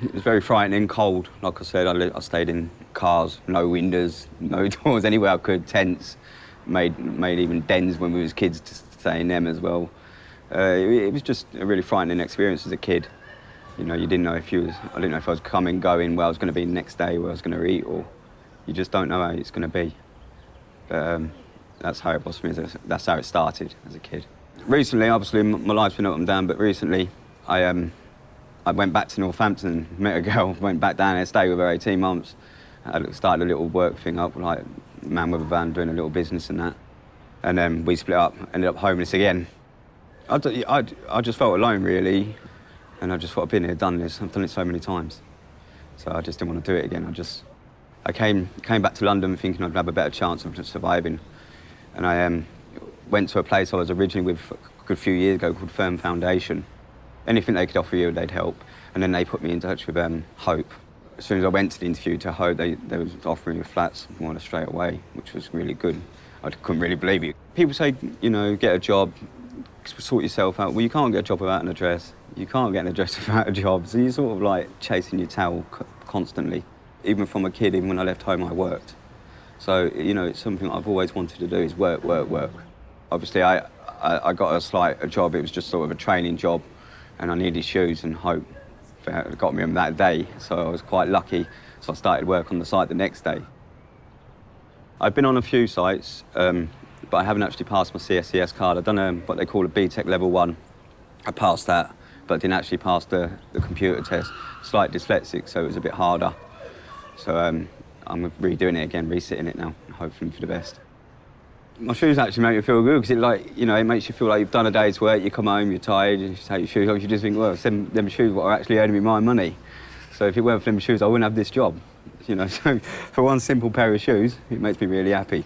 It was very frightening, cold. Like I said, I stayed in cars, no windows, no doors, anywhere I could, tents. Made even dens when we was kids to stay in them as well. It was just a really frightening experience as a kid. You know, you didn't know if I didn't know if I was coming, going, where I was going to be the next day, where I was going to eat, or you just don't know how it's going to be. But that's how it was for me. That's how it started as a kid. Recently, obviously, my life's been up and down, but recently I went back to Northampton, met a girl, went back down there, stayed with her 18 months. I started a little work thing up, like man with a van, doing a little business and that. And then we split up, ended up homeless again. I just felt alone, really. And I just thought, I've been here, done this. I've done it so many times. So I just didn't want to do it again. I came back to London thinking I'd have a better chance of surviving. And I went to a place I was originally with a good few years ago called Firm Foundation. Anything they could offer you, they'd help. And then they put me in touch with Hope. As soon as I went to the interview to Hope, they were offering me flats more or less straight away, which was really good. I couldn't really believe it. People say, you know, get a job, sort yourself out. Well, you can't get a job without an address. You can't get an address without a job. So you're sort of like chasing your tail constantly. Even from a kid, even when I left home, I worked. So, you know, it's something I've always wanted to do is work, work, work. Obviously, I got a job. It was just sort of a training job, and I needed shoes, and Hope got me on that day. So I was quite lucky. So I started work on the site the next day. I've been on a few sites, but I haven't actually passed my CSCS card. I've done what they call a BTEC level 1. I passed that, but didn't actually pass the computer test. Slight dyslexic, so it was a bit harder. So I'm redoing it again, resitting it now, hoping for the best. My shoes actually make me feel good because it makes you feel like you've done a day's work. You come home, you're tired, you take your shoes off, you just think, well, them shoes what are actually earning me my money. So if it weren't for them shoes, I wouldn't have this job. You know, so for one simple pair of shoes, it makes me really happy.